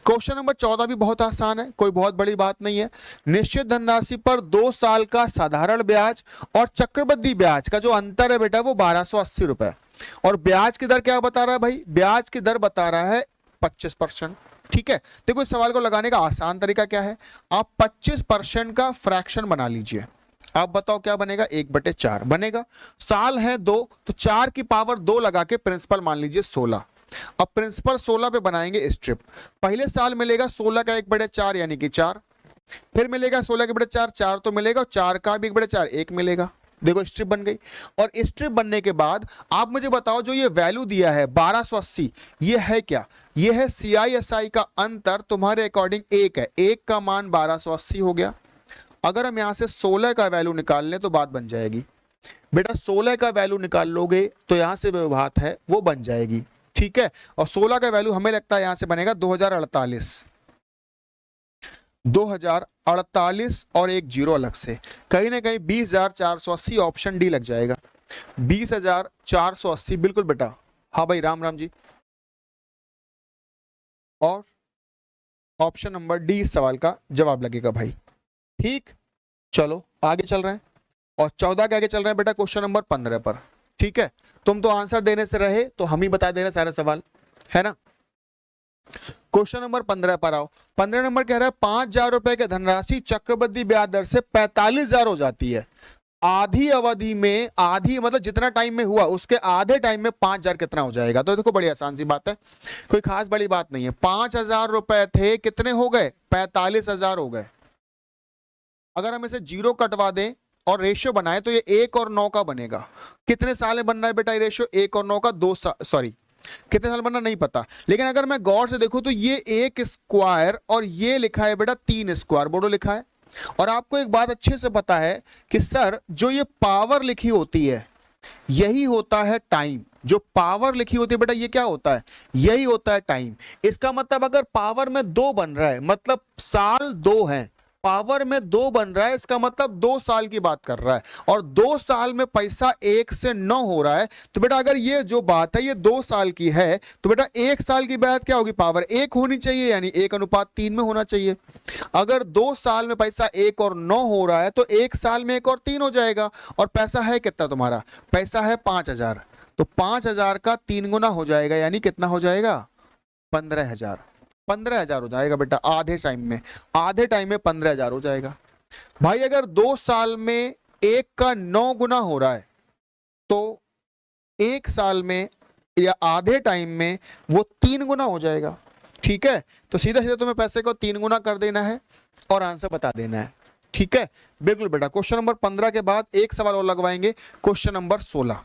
क्वेश्चन नंबर 14 भी बहुत आसान है, कोई बहुत बड़ी बात नहीं है। निश्चित धनराशि पर 2 साल का साधारण ब्याज और चक्रवृद्धि ब्याज का जो अंतर है बेटा वो 1280 रुपए, और ब्याज की दर क्या बता रहा है भाई? ब्याज की दर बता रहा है 25%, ठीक है। देखो इस सवाल को लगाने का आसान तरीका क्या है, आप 25% का फ्रैक्शन बना लीजिए। आप बताओ क्या बनेगा? 1/4 बनेगा। साल है 2 तो 4 की पावर 2 लगा के प्रिंसिपल मान लीजिए 16। अब प्रिंसिपल 16 पे बनाएंगे स्ट्रिप। पहले साल मिलेगा 16 का 1/4 यानी कि 4, फिर मिलेगा 16 के 1/4, 4 तो मिलेगा, और 4 का भी 1/4 1 मिलेगा। देखो स्ट्रिप बन गई, और स्ट्रिप बनने के बाद आप मुझे बताओ जो ये वैल्यू दिया है 1280, ये है क्या? ये है सीआईएसआई का अंतर, तुम्हारे अकॉर्डिंग 1 है, 1 का मान 1280 हो गया। अगर हम यहां से 16 का वैल्यू निकाल लें तो बात बन जाएगी बेटा। 16 का वैल्यू निकाल लोगे तो यहां से जो बात है वो बन जाएगी, ठीक है। और 16 का वैल्यू हमें लगता है यहां से बनेगा 2048, 2048 और एक जीरो अलग से, कहीं ना कहीं 20,480, ऑप्शन डी लग जाएगा। 20,480 बिल्कुल बेटा। हाँ भाई राम राम जी, और ऑप्शन नंबर डी इस सवाल का जवाब लगेगा भाई, ठीक। चलो आगे चल रहे हैं, और 14 के आगे चल रहे हैं बेटा क्वेश्चन नंबर 15 पर, ठीक है। तुम तो आंसर देने से रहे तो हम ही बता दे रहे सारे सवाल, है ना। क्वेश्चन नंबर 15 पर आओ। 15 नंबर कह रहा है 5,000 रुपए की धनराशि चक्रवृद्धि ब्याज दर से 45,000 हो जाती है। आधी अवधि में, आधी मतलब जितना टाइम में हुआ उसके आधे टाइम में 5,000 कितना हो जाएगा? तो देखो बड़ी आसान सी बात है, कोई खास बड़ी बात नहीं है। 5,000 रुपए थे, कितने हो गए? 45,000 हो गए। अगर हम इसे जीरो कटवा दें और रेशियो बनाए तो ये 1 और 9 का बनेगा। कितने साल में बन रहा है बेटा ये रेशियो? 1 और 9 का 2 साल, सॉरी कितने साल बनना नहीं पता, लेकिन अगर मैं गौर से देखूं तो ये 1 स्क्वायर और ये लिखा है बेटा 3 स्क्वायर, बोर्डो लिखा है। और आपको एक बात अच्छे से पता है कि सर जो ये पावर लिखी होती है यही होता है टाइम। जो पावर लिखी होती है बेटा ये क्या होता है? यही होता है टाइम। इसका मतलब अगर पावर में 2 बन रहा है मतलब साल 2 हैं, पावर में 2 बन रहा है, इसका मतलब 2 साल की बात कर रहा है, और 2 साल में पैसा 1 से 9 हो रहा है। तो बेटा अगर ये जो बात है ये 2 साल की है, तो बेटा 1 साल की बात क्या होगी, पावर 1 होनी चाहिए, यानी 1:3 में होना चाहिए। अगर 2 साल में पैसा 1 और 9 हो रहा है तो 1 साल में 1 और 3 हो जाएगा। और पैसा है कितना तुम्हारा, पैसा है 5000, तो 5000 का 3 गुना हो जाएगा, यानी कितना हो जाएगा, 15000। 15000 हो जाएगा बेटा आधे टाइम में, आधे टाइम में 15000 हो जाएगा। भाई अगर 2 साल में 1 का 9 गुना हो रहा है तो 1 साल में या आधे टाइम में वो 3 गुना हो जाएगा। ठीक है, तो सीधा सीधा तुम्हें पैसे को 3 गुना कर देना है और आंसर बता देना है। ठीक है, बिल्कुल बेटा। क्वेश्चन नंबर 15 के बाद एक सवाल और लगवाएंगे, क्वेश्चन नंबर 16।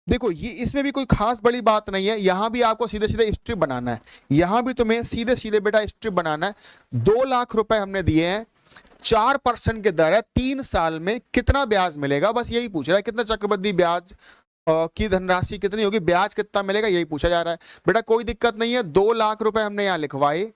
देखो ये इसमें भी कोई खास बड़ी बात नहीं है, यहां भी आपको सीधे सीधे स्ट्रिप बनाना है, यहां भी तुम्हें सीधे सीधे बेटा स्ट्रिप बनाना है। 2 लाख रुपए हमने दिए हैं, 4% के दर है, 3 साल में कितना ब्याज मिलेगा, बस यही पूछ रहा है। कितना चक्रवृद्धि ब्याज की धनराशि कितनी होगी, ब्याज कितना मिलेगा, यही पूछा जा रहा है। बेटा कोई दिक्कत नहीं है, 2 लाख रुपए हमने यहां लिखवाए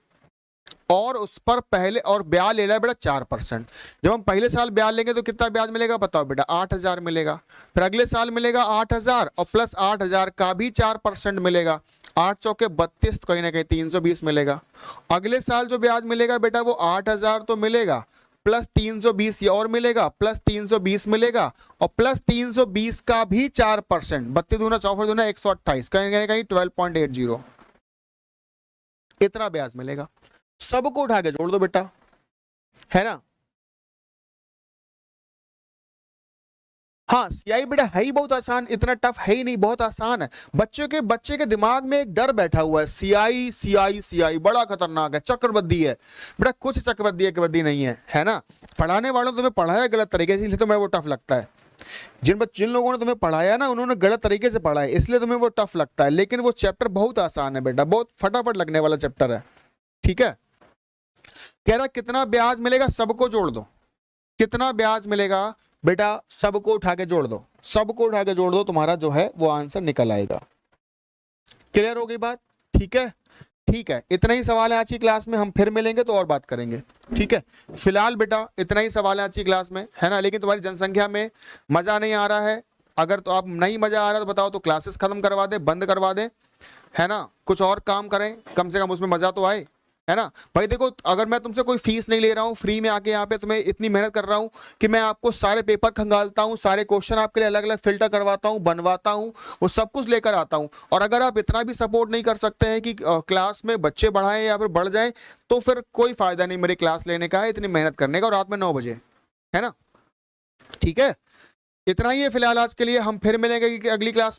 और उस पर पहले और ब्याज ले रहा है बेटा 4%। जब हम पहले साल ब्याज लेंगे तो कितना ब्याज मिलेगा बताओ बेटा, 8000 मिलेगा। फिर अगले साल मिलेगा 8000 और प्लस 8000 का भी 4% मिलेगा, 8 चौके 32, कहीं ना कहीं 320 मिलेगा। अगले साल जो ब्याज मिलेगा बेटा वो 8000 तो मिलेगा, प्लस 320 ये और मिलेगा, प्लस 320 मिलेगा और प्लस 320 का भी 4%, 32 दूना 64 दूना 128, कहीं ना कहीं 12.80, इतना ब्याज मिलेगा। सबको उठा के जोड़ दो बेटा, है ना। हाँ सीआई बेटा है ही बहुत आसान, इतना टफ है ही नहीं, बहुत आसान है। बच्चे के दिमाग में एक डर बैठा हुआ है, सीआई सीआई सीआई बड़ा खतरनाक है, चक्रवृद्धि है। बेटा कुछ चक्रवृद्धि नहीं है ना। पढ़ाने वालों ने तुम्हें पढ़ाया गलत तरीके से, इसलिए तुम्हें वो टफ लगता है। जिन लोगों ने तुम्हें पढ़ाया ना उन्होंने गलत तरीके से पढ़ाया, इसलिए तुम्हें वो टफ लगता है। लेकिन वो चैप्टर बहुत आसान है बेटा, बहुत फटाफट लगने वाला चैप्टर है। ठीक है, कह रहा कितना ब्याज मिलेगा, सबको जोड़ दो। कितना ब्याज मिलेगा बेटा, सबको उठा के जोड़ दो, सबको उठा के जोड़ दो, तुम्हारा जो है वो आंसर निकल आएगा। क्लियर हो गई बात। ठीक है, ठीक है, इतना ही सवाल है आज की क्लास में, हम फिर मिलेंगे तो और बात करेंगे। ठीक है, फिलहाल बेटा इतना ही सवाल है आज की क्लास में, है ना। लेकिन तुम्हारी जनसंख्या में मजा नहीं आ रहा है, अगर तो आप नहीं मजा आ रहा तो बताओ, तो क्लासेस खत्म करवा दे, बंद करवा दे, है ना। कुछ और काम करें, कम से कम उसमें मजा तो आए, है ना। भाई देखो अगर मैं तुमसे कोई फीस नहीं ले रहा हूँ, फ्री में आके यहाँ पे तुम्हें इतनी मेहनत कर रहा हूँ कि मैं आपको सारे पेपर खंगालता हूँ, सारे क्वेश्चन आपके लिए अलग अलग फिल्टर करवाता हूँ, बनवाता हूँ, वो सब कुछ लेकर आता हूँ। और अगर आप इतना भी सपोर्ट नहीं कर सकते हैं कि क्लास में बच्चे बढ़ाएं या फिर बढ़ जाए, तो फिर कोई फायदा नहीं मेरी क्लास लेने का, इतनी मेहनत करने का, और रात में 9 बजे, है ना। ठीक है, इतना ही है फिलहाल आज के लिए, हम फिर मिलेंगे अगली क्लास में।